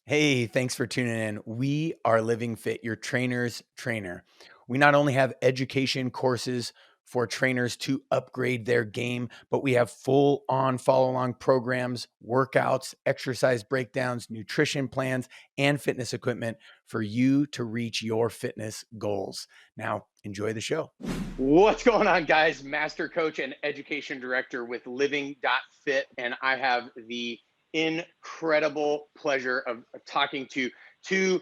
Hey, thanks for tuning in. We are Living Fit, your trainer's trainer. We not only have education courses for trainers to upgrade their game, but we have full on follow along programs, workouts, exercise breakdowns, nutrition plans, and fitness equipment for you to reach your fitness goals. Now, enjoy the show. What's going on, guys? Master coach and education director with Living.Fit, and I have the incredible pleasure of talking to two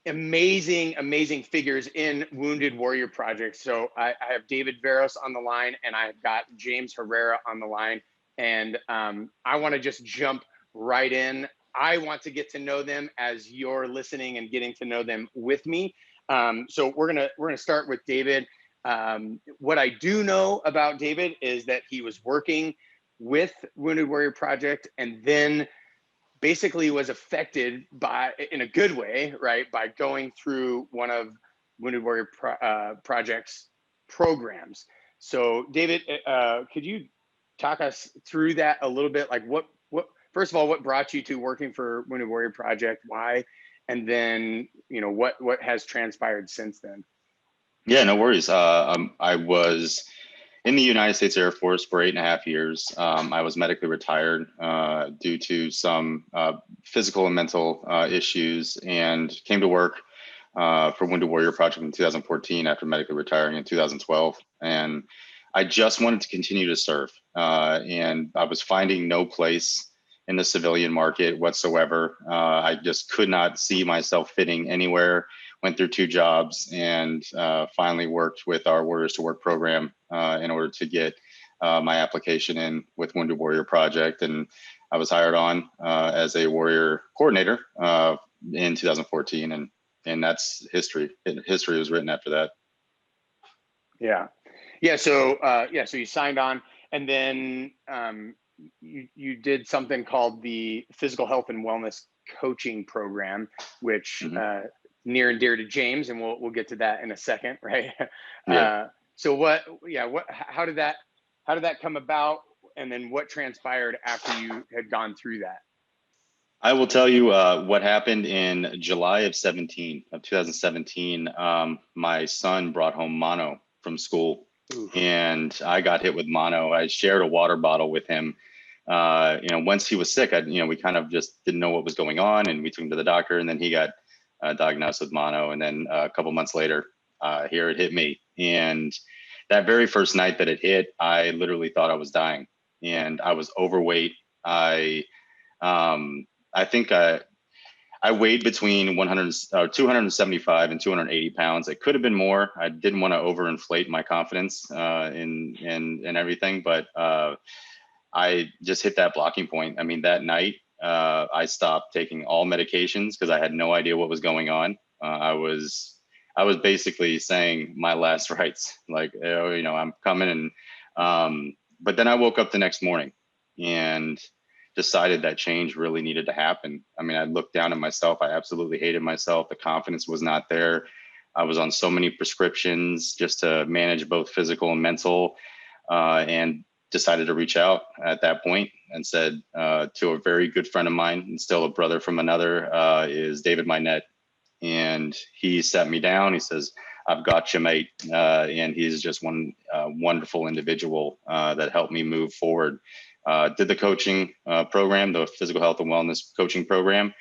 amazing figures in Wounded Warrior Project. So I have David Veros on the line, and I've got James Herrera on the line, and I want to just jump right in. I want to get to know them as you're listening and getting to know them with me. So we're gonna start with David. What I do know about David is that he was working with Wounded Warrior Project and then basically was affected by, in a good way, right, by going through one of Wounded Warrior Project's programs. So David, could you talk us through that a little bit? Like what, first of all, what brought you to working for Wounded Warrior Project? Why? And then, what has transpired since then? Yeah, no worries. I was in the United States Air Force for 8.5 years. I was medically retired due to some physical and mental issues, and came to work for Wounded Warrior Project in 2014 after medically retiring in 2012. And I just wanted to continue to serve. And I was finding no place in the civilian market whatsoever. I just could not see myself fitting anywhere. Went through 2 jobs, and finally worked with our Warriors to Work program in order to get my application in with Wounded Warrior Project. And I was hired on as a Warrior coordinator in 2014, and that's history. History was written after that. Yeah. So so you signed on, and then you did something called the Physical Health and Wellness Coaching Program, which near and dear to James, and we'll get to that in a second, right? Yeah. How did that come about, and then what transpired after you had gone through that? I will tell you what happened in July of 2017. My son brought home mono from school. Oof. And I got hit with mono. I shared a water bottle with him. Once he was sick, we kind of just didn't know what was going on, and we took him to the doctor, and then he got diagnosed with mono. And then a couple months later, here it hit me. And that very first night that it hit, I literally thought I was dying, and I was overweight. I think I weighed between 275 and 280 pounds. It could have been more. I didn't want to overinflate my confidence in everything, but I just hit that blocking point. I mean, that night I stopped taking all medications because I had no idea what was going on. I was basically saying my last rites, like, I'm coming. And but then I woke up the next morning and decided that change really needed to happen. I mean, I looked down at myself. I absolutely hated myself. The confidence was not there. I was on so many prescriptions just to manage both physical and mental, and decided to reach out at that point and said to a very good friend of mine, and still a brother from another, is David Veros. And he sat me down. He says, "I've got you, mate." And he's just one wonderful individual that helped me move forward. Did the coaching program, the physical health and wellness coaching program.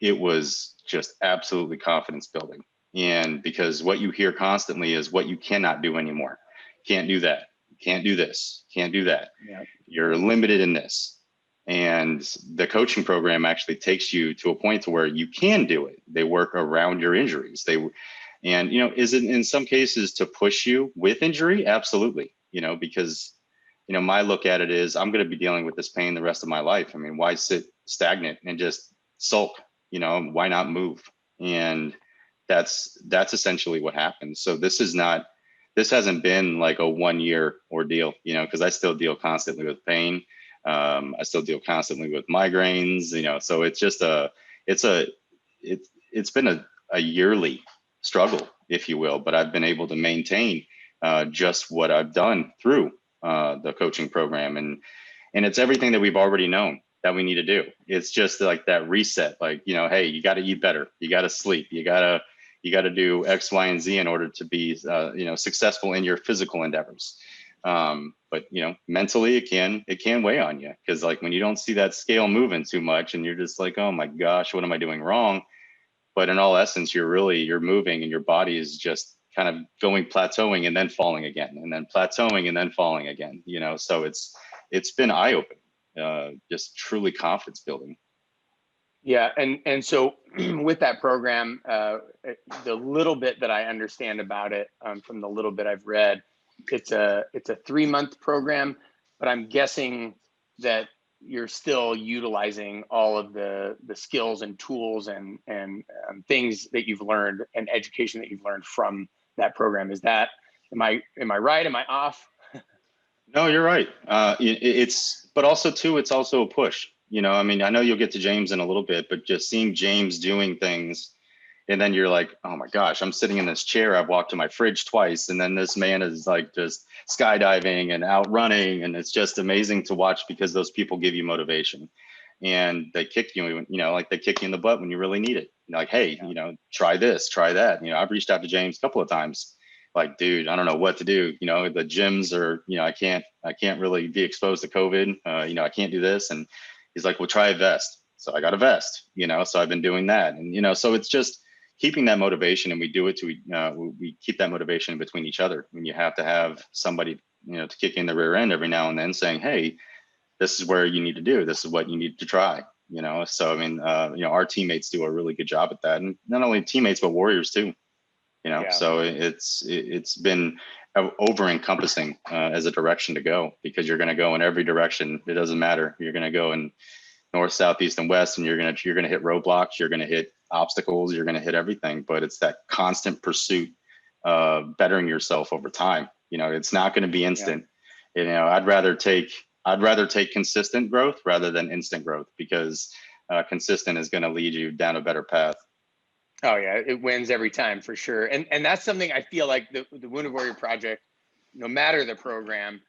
It was just absolutely confidence building. And because what you hear constantly is what you cannot do anymore. Can't do that. Can't do this. Can't do that. Yeah. You're limited in this. And the coaching program actually takes you to a point to where you can do it. They work around your injuries. Is it in some cases to push you with injury? Absolutely. Because my look at it is I'm going to be dealing with this pain the rest of my life. I mean, why sit stagnant and just sulk? Why not move? And that's essentially what happens. So this hasn't been like a 1-year ordeal, because I still deal constantly with pain. I still deal constantly with migraines, so it's just it's been a yearly struggle, if you will, but I've been able to maintain just what I've done through the coaching program. And it's everything that we've already known. that we need to do. It's just like that reset, like, you know, hey, you got to eat better, you got to sleep, you got to do X, Y, and Z in order to be, you know, successful in your physical endeavors. But you know, mentally it can weigh on you, because like when you don't see that scale moving too much and you're just like, oh my gosh, what am I doing wrong? But in all essence, you're moving, and your body is just kind of going plateauing and then falling again, and then plateauing and then falling again, you know. So it's been eye-opening, just truly confidence building. Yeah, and so with that program, the little bit that I understand about it, from the little bit I've read, it's a 3-month program, but I'm guessing that you're still utilizing all of the skills and tools and things that you've learned and education that you've learned from that program. Is that, am I right? Am I off? No, you're right. But also too, it's also a push. You know, I mean, I know you'll get to James in a little bit, but just seeing James doing things, and then you're like, oh my gosh, I'm sitting in this chair. I've walked to my fridge twice, and then this man is like just skydiving and out running, and it's just amazing to watch, because those people give you motivation, and they kick you, you know, like they kick you in the butt when you really need it. You know, like, hey, you know, try this, try that. You know, I've reached out to James a couple of times, like, dude, I don't know what to do. You know, the gyms are, you know, I can't really be exposed to COVID. You know, I can't do this. And he's like, well, try a vest. So I got a vest, you know, so I've been doing that. And, you know, so it's just keeping that motivation, and we do it we keep that motivation between each other. I mean, you have to have somebody, you know, to kick in the rear end every now and then, saying, hey, this is where you need to do, this is what you need to try, you know. So, I mean, you know, our teammates do a really good job at that, and not only teammates, but warriors too. You know, so it's been over encompassing as a direction to go, because you're going to go in every direction. It doesn't matter. You're going to go in north, south, east, and west, and you're going to hit roadblocks. You're going to hit obstacles. You're going to hit everything. But it's that constant pursuit of bettering yourself over time. You know, it's not going to be instant. Yeah. You know, I'd rather take consistent growth rather than instant growth, because consistent is going to lead you down a better path. Oh yeah, it wins every time for sure. And that's something I feel like the Wounded Warrior Project, no matter the program,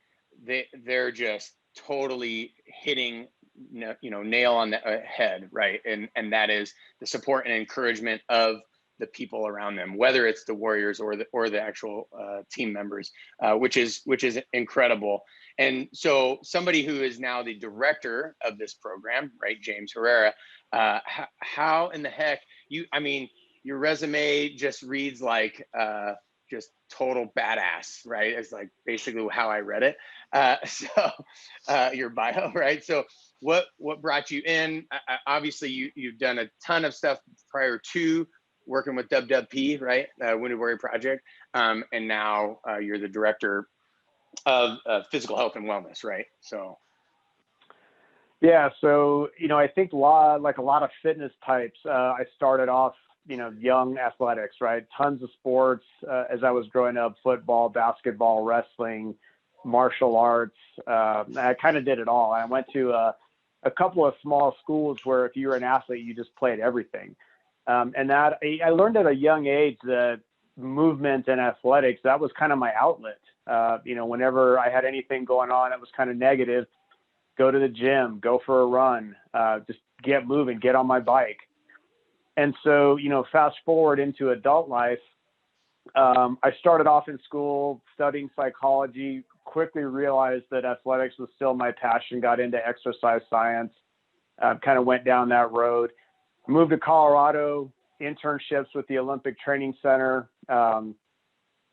they're just totally hitting, you know, nail on the head, right? And that is the support and encouragement of the people around them, whether it's the warriors or the actual team members, which is incredible. And so somebody who is now the director of this program, right, James Herrera, how in the heck I mean, your resume just reads like just total badass, right? It's like basically how I read it. So your bio, right? So what brought you in? Obviously, you've done a ton of stuff prior to working with WWP, right? Wounded Warrior Project, and now you're the director of physical health and wellness, right? So. Yeah, so, you know, I think like a lot of fitness types, I started off, you know, young athletics, right? Tons of sports as I was growing up: football, basketball, wrestling, martial arts. I kind of did it all. I went to a couple of small schools where if you were an athlete, you just played everything. And that I learned at a young age that movement and athletics, that was kind of my outlet. You know, whenever I had anything going on that was kind of negative, go to the gym, go for a run, just get moving, get on my bike. And so, you know, fast forward into adult life, I started off in school studying psychology, quickly realized that athletics was still my passion, got into exercise science, kind of went down that road, moved to Colorado, internships with the Olympic Training Center,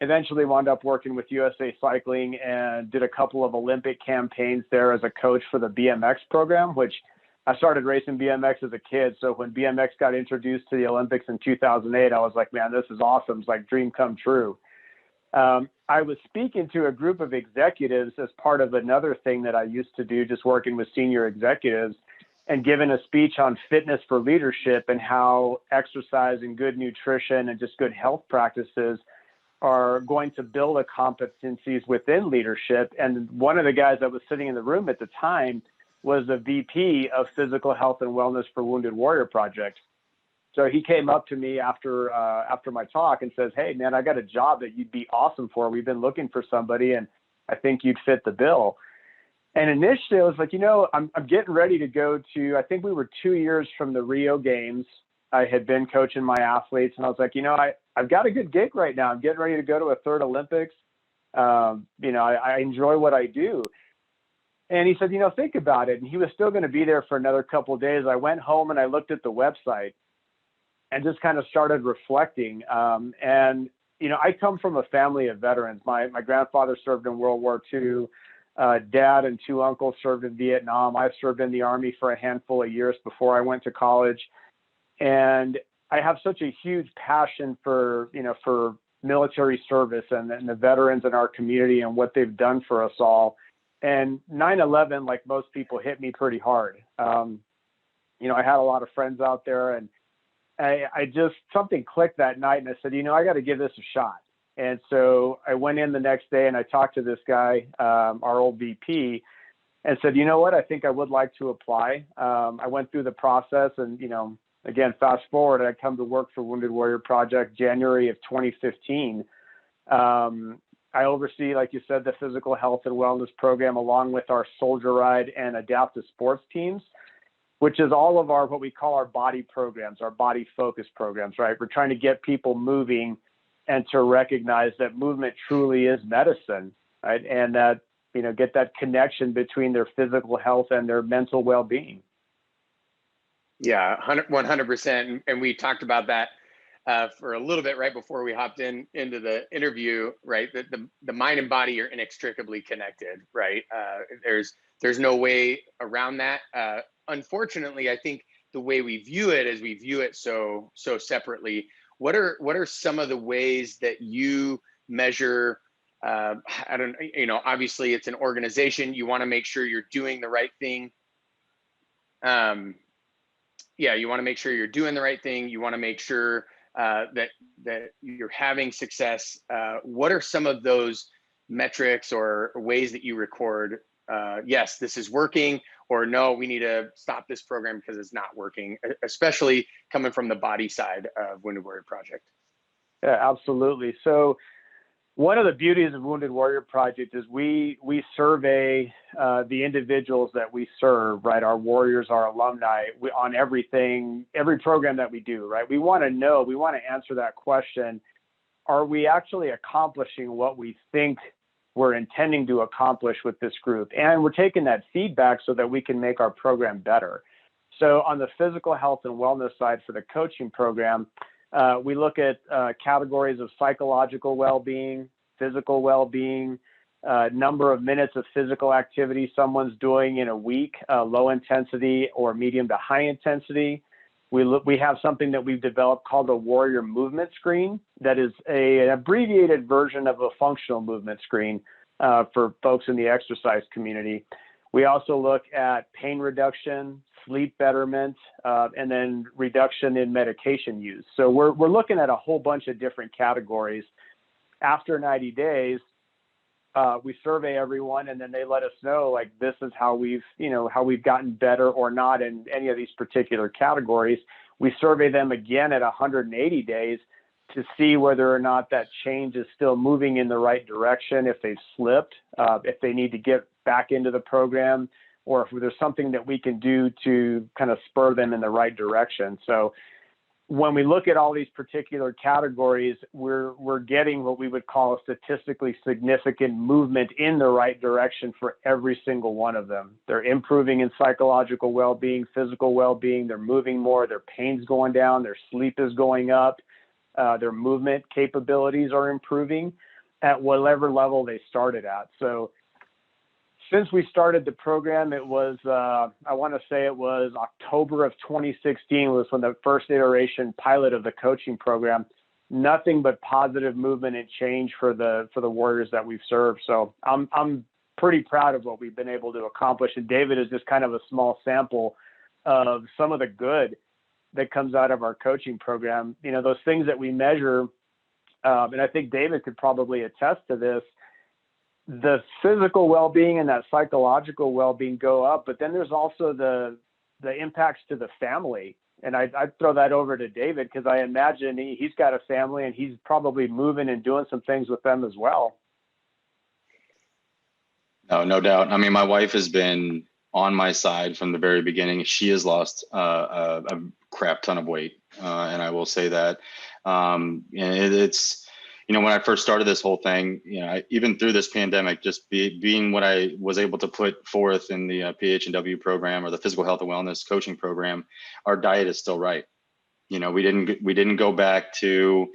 eventually wound up working with USA Cycling and did a couple of Olympic campaigns there as a coach for the BMX program, which I started racing BMX as a kid. So when BMX got introduced to the Olympics in 2008, I was like, man, this is awesome. It's like dream come true. I was speaking to a group of executives as part of another thing that I used to do, just working with senior executives, and giving a speech on fitness for leadership and how exercise and good nutrition and just good health practices are going to build the competencies within leadership. And one of the guys that was sitting in the room at the time was a VP of physical health and wellness for Wounded Warrior Project. So he came up to me after my talk and says, hey man, I got a job that you'd be awesome for. We've been looking for somebody and I think you'd fit the bill. And initially I was like, I'm getting ready to go to, I think we were 2 years from the Rio Games. I had been coaching my athletes, and I was like, I've got a good gig right now. I'm getting ready to go to a third Olympics. I enjoy what I do. And he said, think about it. And he was still going to be there for another couple of days. I went home and I looked at the website and just kind of started reflecting. I come from a family of veterans. My grandfather served in World War II. Dad and 2 uncles served in Vietnam. I served in the Army for a handful of years before I went to college. And I have such a huge passion for military service and the veterans in our community and what they've done for us all. And 9/11, like most people, hit me pretty hard. I had a lot of friends out there, and I just, something clicked that night, and I said, I got to give this a shot. And so I went in the next day and I talked to this guy, our old VP, and said, I think I would like to apply. I went through the process, and, again, fast forward, I come to work for Wounded Warrior Project January of 2015. I oversee, like you said, the physical health and wellness program, along with our Soldier Ride and adaptive sports teams, which is all of our, what we call our body programs, our body focus programs, right? We're trying to get people moving and to recognize that movement truly is medicine, right? And that, get that connection between their physical health and their mental well-being. Yeah, 100%. And we talked about that for a little bit right before we hopped into the interview, right? The mind and body are inextricably connected, right? There's no way around that. Unfortunately, I think the way we view it is we view it so separately. What are some of the ways that you measure? Obviously it's an organization. You want to make sure you're doing the right thing. You want to make sure you're doing the right thing. You want to make sure that you're having success. What are some of those metrics or ways that you record, yes, this is working, or no, we need to stop this program because it's not working, especially coming from the body side of Wounded Warrior Project? Yeah, absolutely. So one of the beauties of Wounded Warrior Project is we survey the individuals that we serve, right? Our warriors, our alumni, on everything, every program that we do, right? We want to answer that question. Are we actually accomplishing what we think we're intending to accomplish with this group? And we're taking that feedback so that we can make our program better. So on the physical health and wellness side for the coaching program, we look at categories of psychological well-being, physical well-being, number of minutes of physical activity someone's doing in a week, low intensity or medium to high intensity. We have something that we've developed called a Warrior Movement Screen that is an abbreviated version of a functional movement screen for folks in the exercise community. We also look at pain reduction, sleep betterment, and then reduction in medication use. So we're looking at a whole bunch of different categories. After 90 days, we survey everyone, and then they let us know, like, this is how we've gotten better or not in any of these particular categories. We survey them again at 180 days to see whether or not that change is still moving in the right direction, if they've slipped, if they need to get back into the program, or if there's something that we can do to kind of spur them in the right direction. So when we look at all these particular categories, we're getting what we would call a statistically significant movement in the right direction for every single one of them. They're improving in psychological well-being, physical well-being, they're moving more, their pain's going down, their sleep is going up, their movement capabilities are improving at whatever level they started at. So since we started the program, it was, I want to say it was October of 2016 was when the first iteration pilot of the coaching program. Nothing but positive movement and change for the warriors that we've served. So I'm pretty proud of what we've been able to accomplish. And David is just kind of a small sample of some of the good that comes out of our coaching program. You know, those things that we measure, and I think David could probably attest to this, the physical well-being and that psychological well-being go up, but then there's also the impacts to the family. And I'd throw that over to David, because I imagine he's got a family and he's probably moving and doing some things with them as well. No doubt. I mean, my wife has been on my side from the very beginning. She has lost a crap ton of weight, and I will say that. And it's, when I first started this whole thing, even through this pandemic, just being what I was able to put forth in the PH&W program or the physical health and wellness coaching program, our diet is still right. We didn't go back to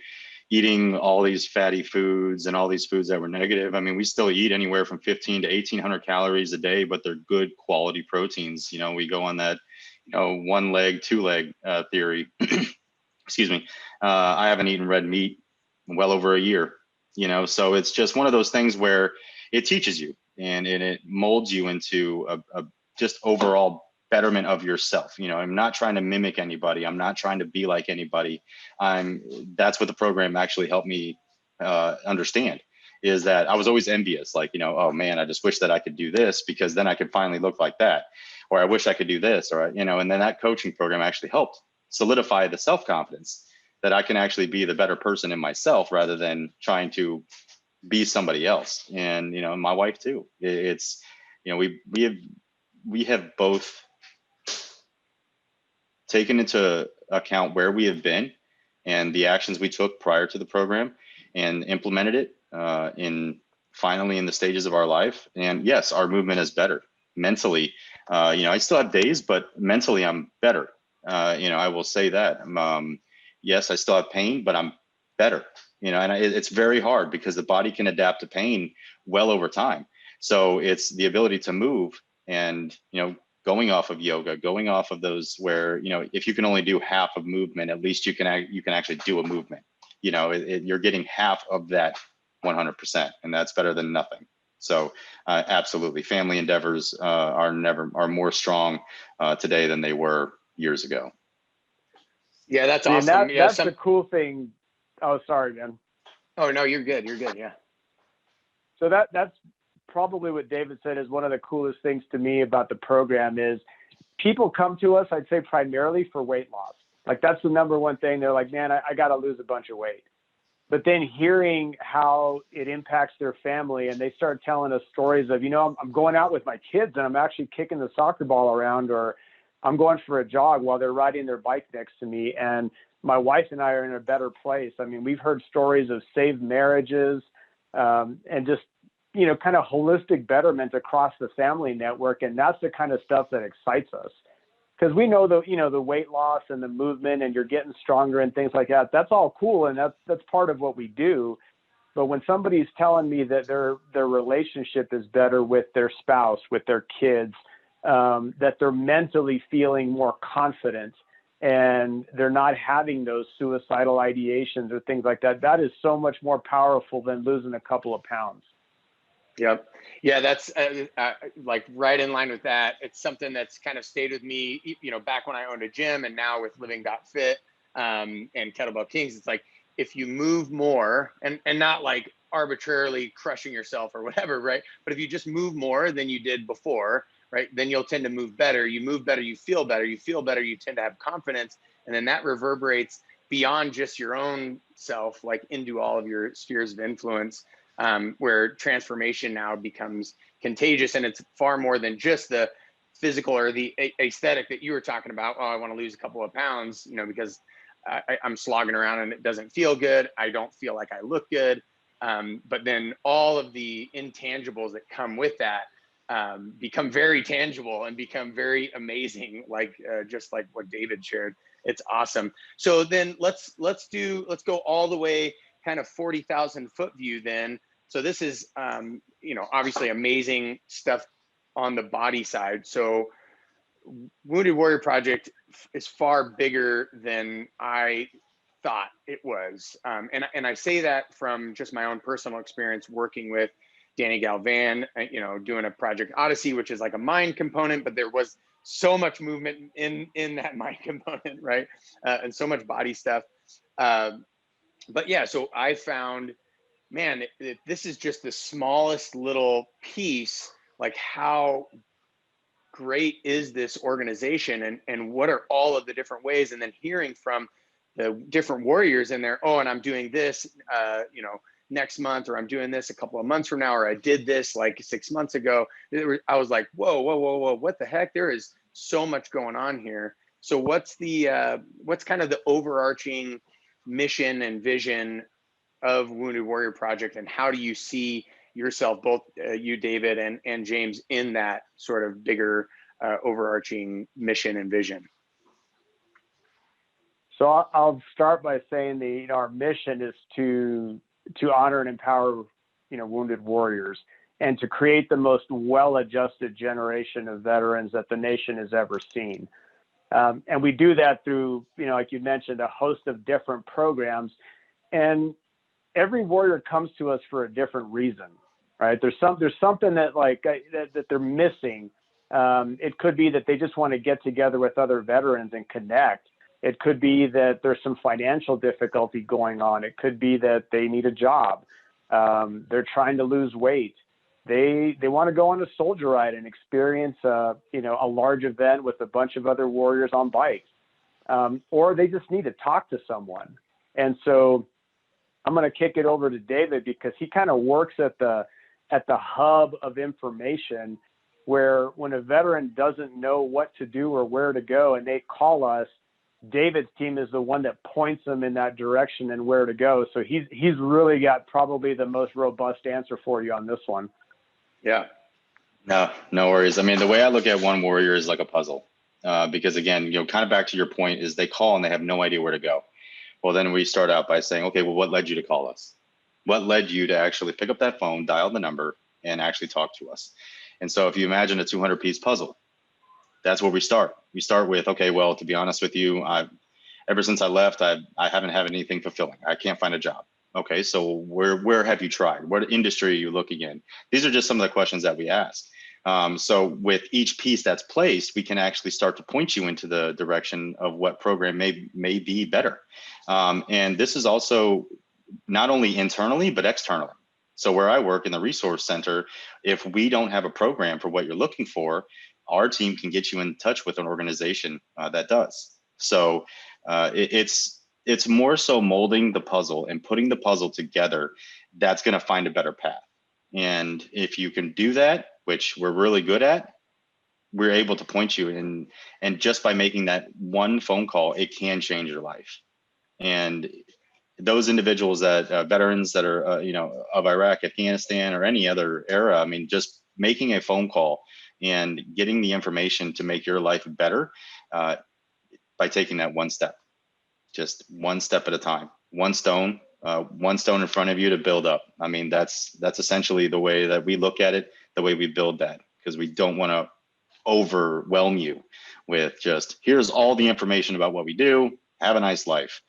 eating all these fatty foods and all these foods that were negative. I mean, we still eat anywhere from 15 to 1800 calories a day, but they're good quality proteins. We go on that, one leg, two leg theory. Excuse me. I haven't eaten red meat in well over a year, so it's just one of those things where it teaches you and it molds you into a just overall betterment of yourself. I'm not trying to mimic anybody. I'm not trying to be like anybody. That's what the program actually helped me understand, is that I was always envious, like, oh man, I just wish that I could do this because then I could finally look like that. Or I wish I could do this, or, and then that coaching program actually helped solidify the self-confidence that I can actually be the better person in myself rather than trying to be somebody else. And, my wife too. It's, we have both taken into account where we have been and the actions we took prior to the program and implemented it finally in the stages of our life. And yes, our movement is better mentally. I still have days, but mentally I'm better. I will say that. Yes, I still have pain, but I'm better. And it's very hard because the body can adapt to pain well over time. So it's the ability to move and, going off of yoga, going off of those where, if you can only do half of movement, at least you can actually do a movement. You're getting half of that 100%, and that's better than nothing. So absolutely, family endeavors are more strong today than they were years ago. Yeah, that's awesome. That's the cool thing. Oh, sorry, man. Oh no, you're good. Yeah. So that's probably what David said is one of the coolest things to me about the program is people come to us, I'd say primarily for weight loss. Like that's the number one thing. They're like, man, I got to lose a bunch of weight. But then hearing how it impacts their family, and they start telling us stories of, I'm going out with my kids and I'm actually kicking the soccer ball around, or I'm going for a jog while they're riding their bike next to me. And my wife and I are in a better place. I mean, we've heard stories of saved marriages and just, kind of holistic betterment across the family network. And that's the kind of stuff that excites us. Because we know the weight loss and the movement and you're getting stronger and things like that. That's all cool. And that's part of what we do. But when somebody's telling me that their relationship is better with their spouse, with their kids, that they're mentally feeling more confident and they're not having those suicidal ideations or things like that, that is so much more powerful than losing a couple of pounds. Yep. Yeah, that's like right in line with that. It's something that's kind of stayed with me, back when I owned a gym and now with Living.Fit and Kettlebell Kings. It's like, if you move more and not like arbitrarily crushing yourself or whatever, right? But if you just move more than you did before, right, then you'll tend to move better. You move better, you feel better. You feel better, you tend to have confidence. And then that reverberates beyond just your own self, like into all of your spheres of influence. Where transformation now becomes contagious, and it's far more than just the physical or the aesthetic that you were talking about. Oh, I want to lose a couple of pounds, because I'm slogging around and it doesn't feel good. I don't feel like I look good. But then all of the intangibles that come with that become very tangible and become very amazing, like just like what David shared. It's awesome. So then let's go all the way kind of 40,000 foot view then. So this is, obviously amazing stuff on the body side. So Wounded Warrior Project is far bigger than I thought it was. And I say that from just my own personal experience working with Danny Galvan, doing a Project Odyssey, which is like a mind component, but there was so much movement in that mind component, right? And so much body stuff. But yeah, so I found, man, this is just the smallest little piece, like how great is this organization and what are all of the different ways, and then hearing from the different warriors in there, oh, and I'm doing this, next month, or I'm doing this a couple of months from now, or I did this like 6 months ago. I was like, whoa, whoa, whoa, whoa, what the heck? There is so much going on here. So what's kind of the overarching mission and vision of Wounded Warrior Project, and how do you see yourself, both you, David, and James, in that sort of bigger overarching mission and vision? So I'll start by saying our mission is to honor and empower, wounded warriors, and to create the most well-adjusted generation of veterans that the nation has ever seen. And we do that through, like you mentioned, a host of different programs. And every warrior comes to us for a different reason, right? There's something that that they're missing. It could be that they just want to get together with other veterans and connect. It could be that there's some financial difficulty going on. It could be that they need a job. They're trying to lose weight. They want to go on a soldier ride and experience a large event with a bunch of other warriors on bikes. Or they just need to talk to someone. And so I'm going to kick it over to David, because he kind of works at the hub of information, where when a veteran doesn't know what to do or where to go and they call us, David's team is the one that points them in that direction and where to go. So he's really got probably the most robust answer for you on this one. Yeah. No worries. I mean, the way I look at One Warrior is like a puzzle, because again, kind of back to your point, is they call and they have no idea where to go. Well, then we start out by saying, okay, well, what led you to call us? What led you to actually pick up that phone, dial the number, and actually talk to us? And so if you imagine a 200-piece puzzle, that's where we start. We start with, okay, well, to be honest with you, ever since I left, I haven't had anything fulfilling. I can't find a job. Okay, so where have you tried? What industry are you looking in? These are just some of the questions that we ask. So with each piece that's placed, we can actually start to point you into the direction of what program may be better. And this is also not only internally, but externally. So where I work in the resource center, if we don't have a program for what you're looking for, our team can get you in touch with an organization that does. So it's more so molding the puzzle and putting the puzzle together that's going to find a better path. And if you can do that, which we're really good at, we're able to point you in. And just by making that one phone call, it can change your life. And those individuals that veterans that are, of Iraq, Afghanistan, or any other era, I mean, just making a phone call and getting the information to make your life better by taking that one step, just one step at a time, one stone in front of you to build up. I mean, that's essentially the way that we look at it, the way we build that, because we don't want to overwhelm you with just, here's all the information about what we do, have a nice life.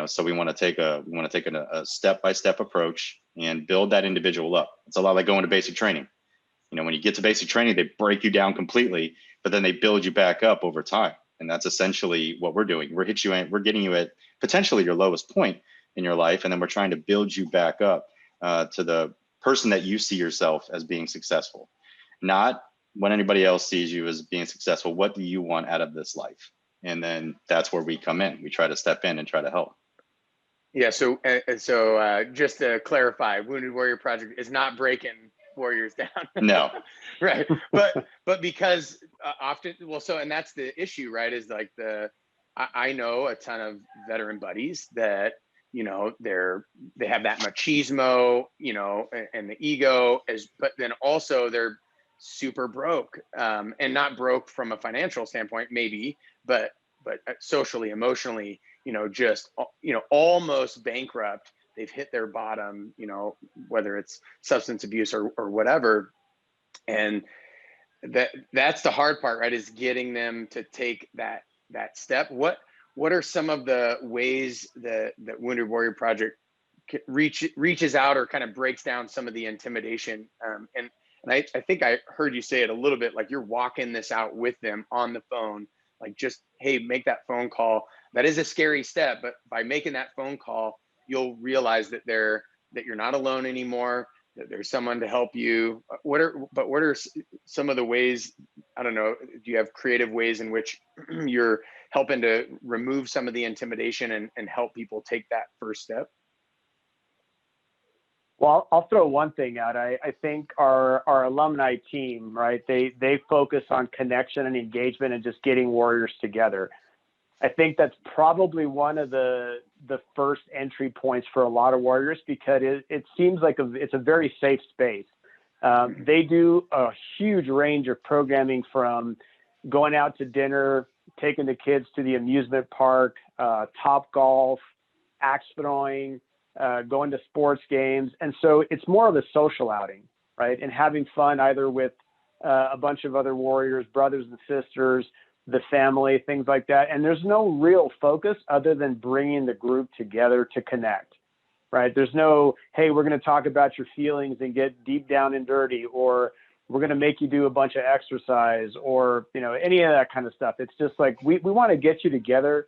So we want to take a step-by-step approach and build that individual up. It's a lot like going to basic training. When you get to basic training, they break you down completely, but then they build you back up over time. And that's essentially what we're doing. We're getting you at potentially your lowest point in your life, and then we're trying to build you back up to the person that you see yourself as being successful. Not when anybody else sees you as being successful. What do you want out of this life? And then that's where we come in. We try to step in and try to help. Yeah. So just to clarify, Wounded Warrior Project is not breaking warriors down. No. Right. But because often, and that's the issue, right? Is like I know a ton of veteran buddies that, they have that machismo, and the ego, but then also they're super broke, and not broke from a financial standpoint, maybe, but socially, emotionally, just, almost bankrupt. They've hit their bottom, whether it's substance abuse or whatever. And that's the hard part, right? Is getting them to take that step. What are some of the ways that Wounded Warrior Project reaches out or kind of breaks down some of the intimidation? And I think I heard you say it a little bit, like you're walking this out with them on the phone, like just, hey, make that phone call. That is a scary step, but by making that phone call, you'll realize that you're not alone anymore, that there's someone to help you. What are some of the ways, I don't know, do you have creative ways in which you're helping to remove some of the intimidation and help people take that first step? Well, I'll throw one thing out. I think our alumni team, right? They focus on connection and engagement and just getting warriors together. I think that's probably one of the first entry points for a lot of warriors, because it seems like it's a very safe space. They do a huge range of programming, from going out to dinner, taking the kids to the amusement park, top golf, axe throwing, going to sports games. And so it's more of a social outing, right? And having fun either with a bunch of other warriors, brothers and sisters, the family, things like that. And there's no real focus other than bringing the group together to connect, right? There's no, hey, we're going to talk about your feelings and get deep down and dirty, or we're going to make you do a bunch of exercise, or, any of that kind of stuff. It's just like, we want to get you together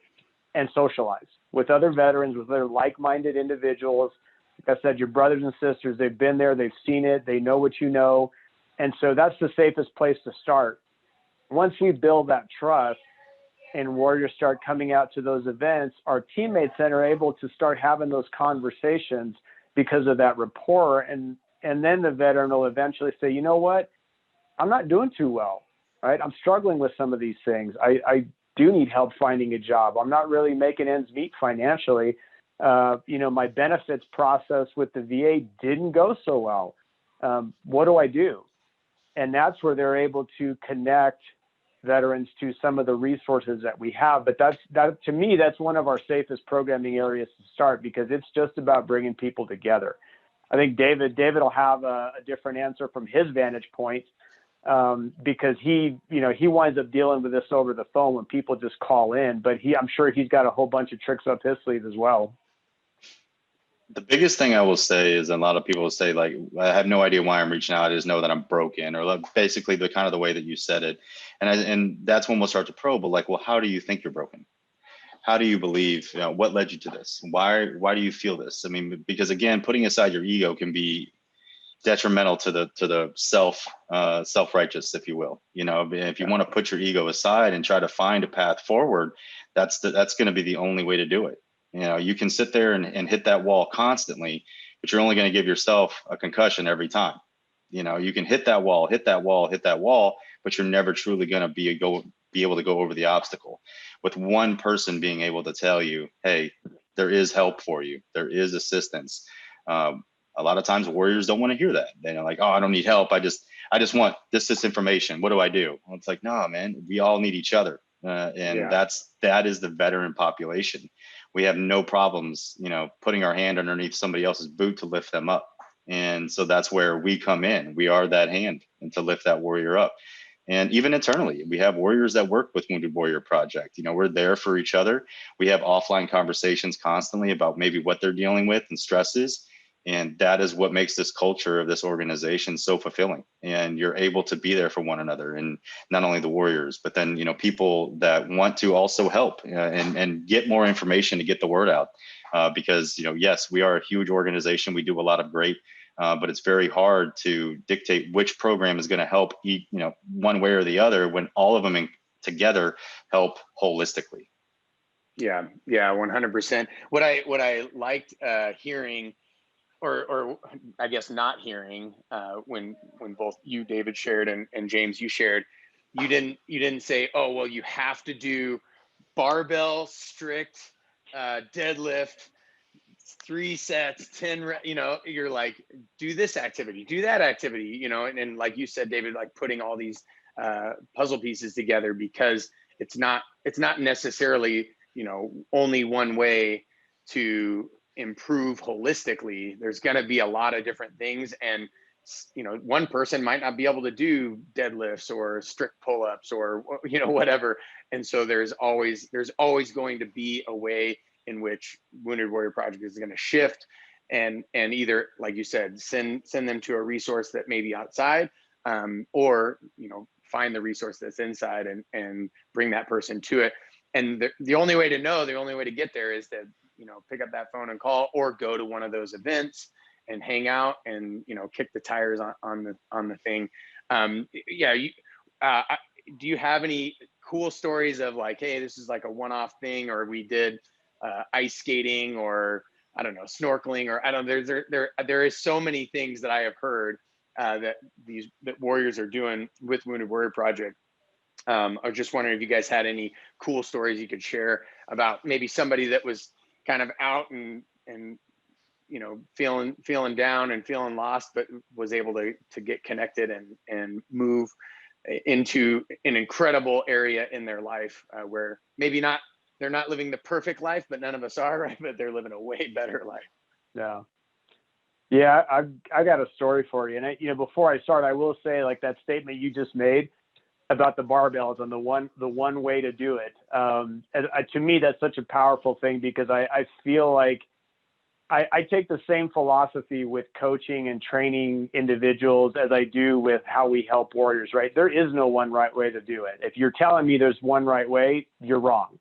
and socialize with other veterans, with other like-minded individuals. Like I said, your brothers and sisters, they've been there, they've seen it, they know what you know. And so that's the safest place to start. Once we build that trust and warriors start coming out to those events, our teammates then are able to start having those conversations because of that rapport. And then the veteran will eventually say, you know what, I'm not doing too well, right? I'm struggling with some of these things. I do need help finding a job. I'm not really making ends meet financially. My benefits process with the VA didn't go so well. What do I do? And that's where they're able to connect veterans to some of the resources that we have. But that to me, that's one of our safest programming areas to start, because it's just about bringing people together. I think David will have a different answer from his vantage point, because he winds up dealing with this over the phone when people just call in, but I'm sure he's got a whole bunch of tricks up his sleeve as well. The biggest thing I will say is, a lot of people will say, like, I have no idea why I'm reaching out. I just know that I'm broken, or like basically the kind of the way that you said it. And that's when we'll start to probe, but like, well, how do you think you're broken? How do you believe, what led you to this? Why do you feel this? I mean, because again, putting aside your ego can be detrimental to the self-righteous, if you will. If you want to put your ego aside and try to find a path forward, that's going to be the only way to do it. You can sit there and hit that wall constantly, but you're only going to give yourself a concussion every time. You can hit that wall, but you're never truly going to be able to go over the obstacle. With one person being able to tell you, hey, there is help for you, there is assistance. A lot of times warriors don't want to hear that. They're like, oh, I don't need help. I just want this information. What do I do? Well, it's like, no, man, we all need each other. That is the veteran population. We have no problems, putting our hand underneath somebody else's boot to lift them up. And so that's where we come in. We are that hand, and to lift that warrior up. And even internally, we have warriors that work with Wounded Warrior Project. We're there for each other. We have offline conversations constantly about maybe what they're dealing with and stresses. And that is what makes this culture of this organization so fulfilling. And you're able to be there for one another, and not only the warriors, but then, people that want to also help and get more information to get the word out. Because, yes, we are a huge organization. We do a lot of great, but it's very hard to dictate which program is going to help each, one way or the other, when all of them together help holistically. Yeah, 100%. What I liked hearing, or I guess not hearing, when both you, David, shared and James, you shared, you didn't say, oh, well, you have to do barbell strict deadlift, 3 sets, 10, you're like, do this activity, do that activity, and like you said, David, like putting all these puzzle pieces together, because it's not necessarily, only one way to improve holistically. There's going to be a lot of different things, and one person might not be able to do deadlifts or strict pull-ups or whatever, and so there's always going to be a way in which Wounded Warrior Project is going to shift and either, like you said, send them to a resource that may be outside, or find the resource that's inside and bring that person to it. And the only way to get there is to pick up that phone and call, or go to one of those events and hang out and kick the tires on the thing. Do you have any cool stories of like, hey, this is like a one-off thing, or we did ice skating, or I don't know, snorkeling, or I don't know, there is so many things that I have heard that warriors are doing with Wounded Warrior Project. I was just wondering if you guys had any cool stories you could share about maybe somebody that was kind of out and feeling down and feeling lost, but was able to get connected and move into an incredible area in their life where maybe they're not living the perfect life, but none of us are, right? But they're living a way better life. Yeah. Yeah. I got a story for you. And before I start, I will say, like, that statement you just made about the barbells and the one way to do it. To me, that's such a powerful thing, because I feel like I take the same philosophy with coaching and training individuals as I do with how we help warriors, right? There is no one right way to do it. If you're telling me there's one right way, you're wrong.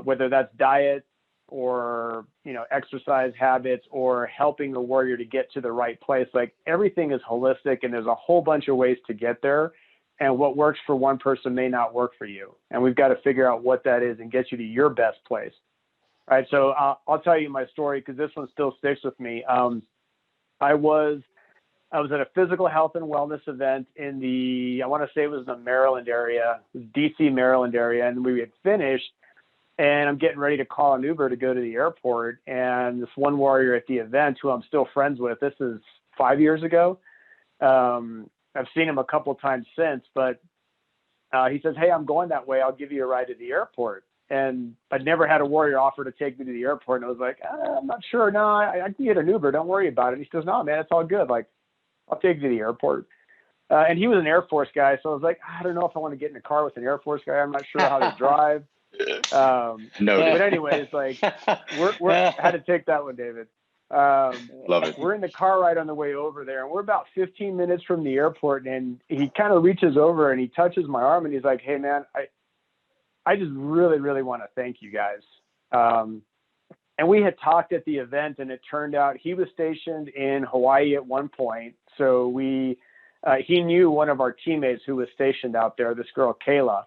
Whether that's diet or, exercise habits or helping a warrior to get to the right place, like, everything is holistic, and there's a whole bunch of ways to get there. And what works for one person may not work for you. And we've got to figure out what that is and get you to your best place. All right. So I'll tell you my story, because this one still sticks with me. I was at a physical health and wellness event I want to say it was in the Maryland area, DC, Maryland area. And we had finished, and I'm getting ready to call an Uber to go to the airport. And this one warrior at the event, who I'm still friends with, this is 5 years ago. I've seen him a couple of times since, but he says, "Hey, I'm going that way. I'll give you a ride to the airport." And I'd never had a warrior offer to take me to the airport. And I was like, I'm not sure. No, I can get an Uber. Don't worry about it. And he says, "No, man, it's all good. Like, I'll take you to the airport." And he was an Air Force guy. So I was like, I don't know if I want to get in a car with an Air Force guy. I'm not sure how to drive. But anyways, like, I had to take that one, David. Love it. We're in the car ride on the way over there, and we're about 15 minutes from the airport, and he kind of reaches over and he touches my arm, and he's like, "Hey, man, I just really, really want to thank you guys." And we had talked at the event, and it turned out he was stationed in Hawaii at one point. So he knew one of our teammates who was stationed out there, this girl, Kayla,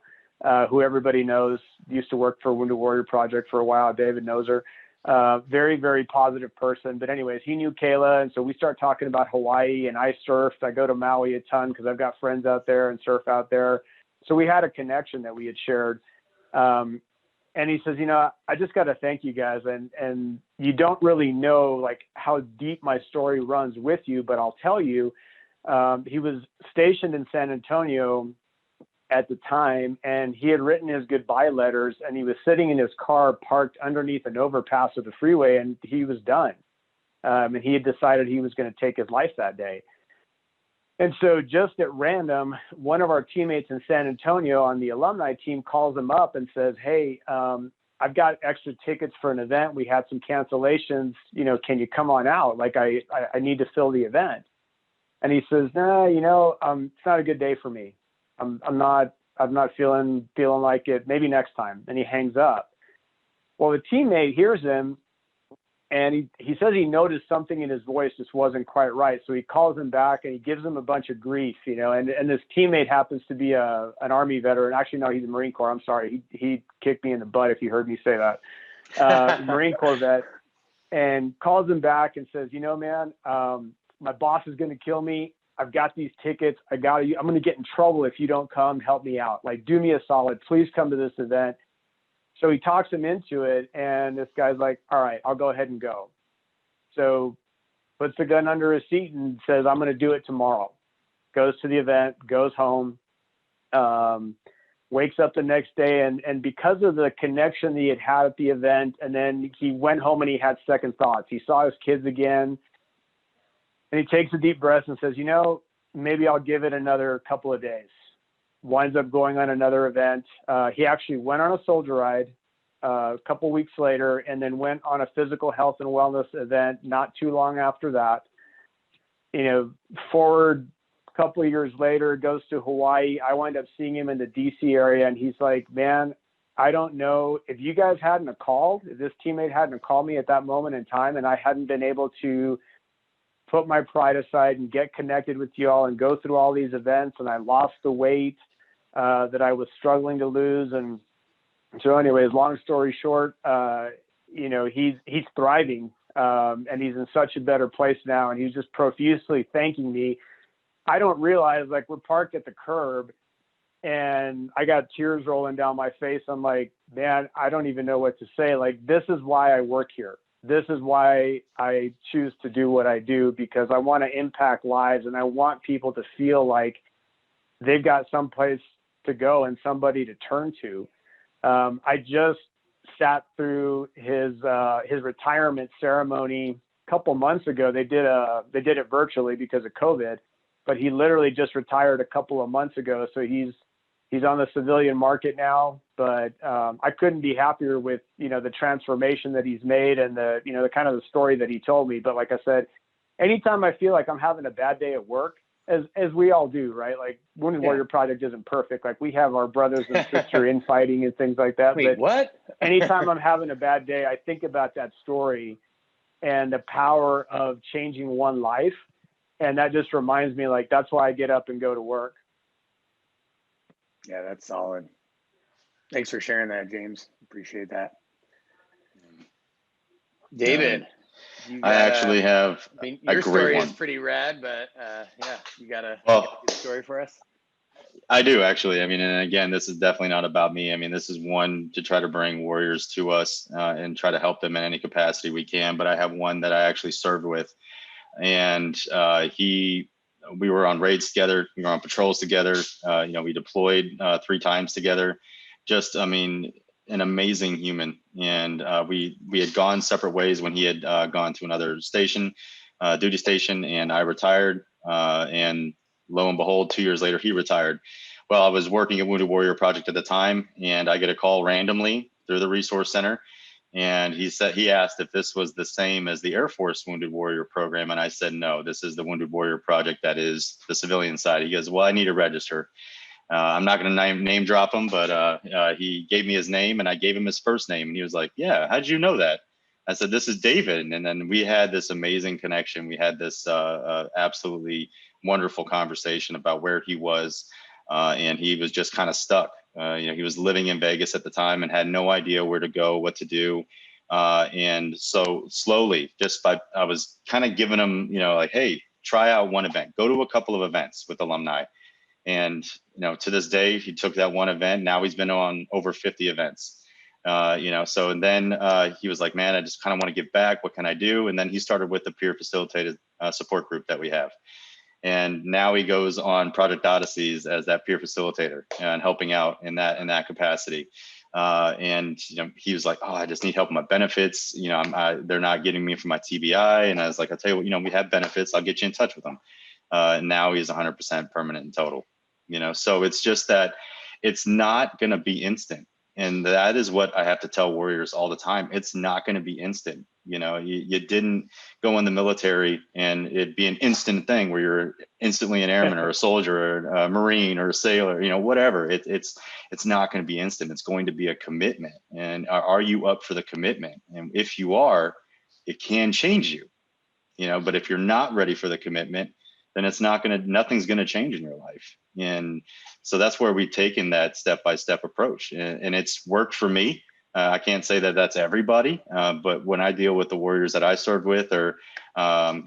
who everybody knows, used to work for Wounded Warrior Project for a while. David knows her. Very, very positive person. But anyways, he knew Kayla. And so we start talking about Hawaii, and I surfed. I go to Maui a ton because I've got friends out there and surf out there. So we had a connection that we had shared. And he says, "I just got to thank you guys. And you don't really know, like, how deep my story runs with you, but I'll tell you." He was stationed in San Antonio at the time, and he had written his goodbye letters, and he was sitting in his car parked underneath an overpass of the freeway, and he was done. And he had decided he was going to take his life that day. And so, just at random, one of our teammates in San Antonio on the alumni team calls him up and says, "Hey, I've got extra tickets for an event. We had some cancellations. Can you come on out? Like, I need to fill the event." And he says, "No, it's not a good day for me. I'm not feeling like it. Maybe next time." And he hangs up. Well, the teammate hears him, and he says he noticed something in his voice just wasn't quite right. So he calls him back, and he gives him a bunch of grief, and this teammate happens to be an Army veteran. Actually, no, he's a Marine Corps. I'm sorry. He kicked me in the butt if you heard me say that. Marine Corps vet, and calls him back and says, "Man, my boss is going to kill me. I've got these tickets. I'm going to get in trouble if you don't come help me out. Like, do me a solid. Please come to this event." So he talks him into it, and this guy's like, "All right, I'll go ahead and go." So puts the gun under his seat and says, "I'm going to do it tomorrow." Goes to the event, goes home, wakes up the next day. And because of the connection that he had at the event, and then he went home and he had second thoughts. He saw his kids again. And he takes a deep breath and says, maybe I'll give it another couple of days. Winds up going on another event. He actually went on a soldier ride a couple weeks later, and then went on a physical health and wellness event not too long after that. Forward a couple of years later, goes to Hawaii. I wind up seeing him in the DC area, and he's like, "Man, I don't know if you guys hadn't called, if this teammate hadn't called me at that moment in time, and I hadn't been able to put my pride aside and get connected with y'all and go through all these events, and I lost the weight that I was struggling to lose." And so anyways, long story short, he's thriving And he's in such a better place now. And he's just profusely thanking me. I don't realize, like, we're parked at the curb and I got tears rolling down my face. I'm like, man, I don't even know what to say. Like, this is why I work here. This is why I choose to do what I do, because I want to impact lives and I want people to feel like they've got someplace to go and somebody to turn to. I just sat through his retirement ceremony a couple months ago. They did it virtually because of COVID, but he literally just retired a couple of months ago. So he's on the civilian market now, but I couldn't be happier with, the transformation that he's made and the kind of the story that he told me. But like I said, anytime I feel like I'm having a bad day at work, as we all do, right? Like, Wounded Warrior Project isn't perfect. Like, we have our brothers and sister infighting and things like that. Wait, but what? anytime I'm having a bad day, I think about that story and the power of changing one life. And that just reminds me, like, that's why I get up and go to work. Yeah, that's solid. Thanks for sharing that, James. Appreciate that. David, I actually have your story is pretty rad, but you got a good story for us? I do, actually. I mean, and again, this is definitely not about me. I mean, this is one to try to bring warriors to us and try to help them in any capacity we can. But I have one that I actually served with, and we were on raids together. We were on patrols together. We deployed 3 times together. Just, I mean, an amazing human. And we had gone separate ways when he had gone to another station, duty station, and I retired. And lo and behold, 2 years later, he retired. Well, I was working at Wounded Warrior Project at the time, and I get a call randomly through the resource center. And he asked if this was the same as the Air Force Wounded Warrior program. And I said, no, this is the Wounded Warrior Project. That is the civilian side. He goes, well, I need to register. I'm not going to name drop him, but he gave me his name and I gave him his first name. And he was like, yeah, how'd you know that? I said, this is David. And then we had this amazing connection. We had this absolutely wonderful conversation about where he was. And he was just kind of stuck. He was living in Vegas at the time and had no idea where to go, what to do. And so slowly, I was kind of giving him, like, hey, try out one event, go to a couple of events with alumni. And, to this day, he took that one event. Now he's been on over 50 events, so, and then he was like, man, I just kind of want to give back. What can I do? And then he started with the peer facilitated support group that we have. And now he goes on Project Odysseys as that peer facilitator and helping out in that capacity. And he was like, oh, I just need help with my benefits. They're not getting me for my TBI. And I was like, I'll tell you what, we have benefits. I'll get you in touch with them. And now he's 100% permanent in total. So it's just that it's not going to be instant. And that is what I have to tell warriors all the time. It's not going to be instant. You didn't go in the military and it'd be an instant thing where you're instantly an airman or a soldier or a Marine or a sailor, whatever. It's not going to be instant. It's going to be a commitment. And are you up for the commitment? And if you are, it can change you, but if you're not ready for the commitment, then nothing's going to change in your life. And so that's where we've taken that step-by-step approach. And it's worked for me. I can't say that that's everybody, but when I deal with the warriors that I served with are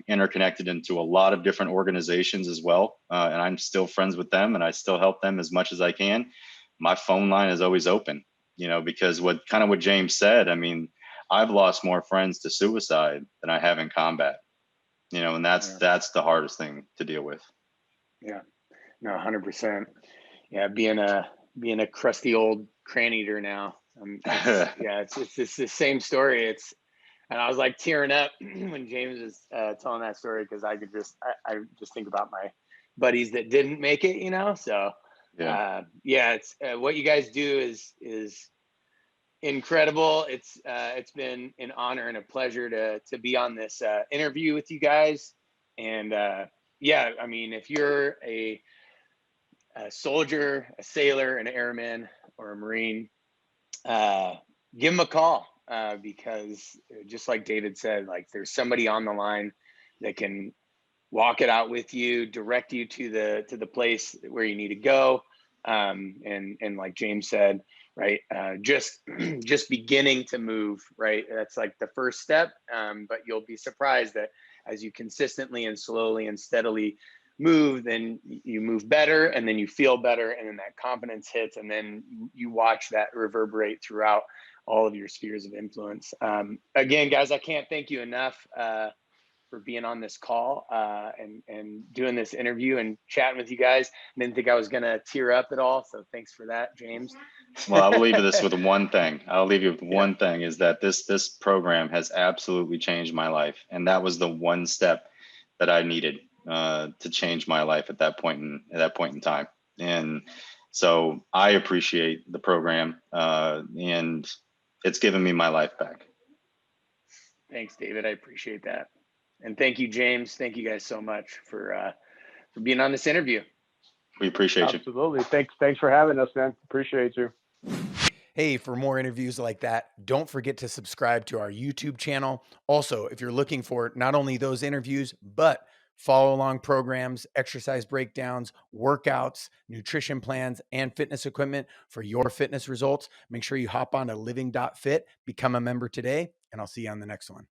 interconnected into a lot of different organizations as well. And I'm still friends with them and I still help them as much as I can. My phone line is always open, because what James said, I mean, I've lost more friends to suicide than I have in combat. And that's the hardest thing to deal with. Yeah, no, 100%. Yeah, being a crusty old cran eater now. It's the same story. And I was like tearing up when James was telling that story because I just think about my buddies that didn't make it. So it's what you guys do is incredible. It's been an honor and a pleasure to be on this interview with you guys. And I mean, if you're a soldier, a sailor, an airman, or a Marine, give them a call because just like David said, like there's somebody on the line that can walk it out with you, direct you to the place where you need to go. And like James said, right? Just beginning to move, right? That's like the first step. But you'll be surprised that as you consistently and slowly and steadily move, then you move better, and then you feel better, and then that confidence hits, and then you watch that reverberate throughout all of your spheres of influence. Again, guys, I can't thank you enough for being on this call and doing this interview and chatting with you guys. I didn't think I was going to tear up at all. So thanks for that, James. Well, I will leave you this with one thing. I'll leave you with one thing, is that this program has absolutely changed my life. And that was the one step that I needed to change my life at that point in time. And so I appreciate the program, and it's given me my life back. Thanks, David. I appreciate that. And thank you, James. Thank you guys so much for being on this interview. We appreciate you. Absolutely. Thanks for having us, man. Appreciate you. Hey, for more interviews like that, don't forget to subscribe to our YouTube channel. Also, if you're looking for not only those interviews, but follow along programs, exercise breakdowns, workouts, nutrition plans, and fitness equipment for your fitness results, make sure you hop on to Living.Fit, become a member today, and I'll see you on the next one.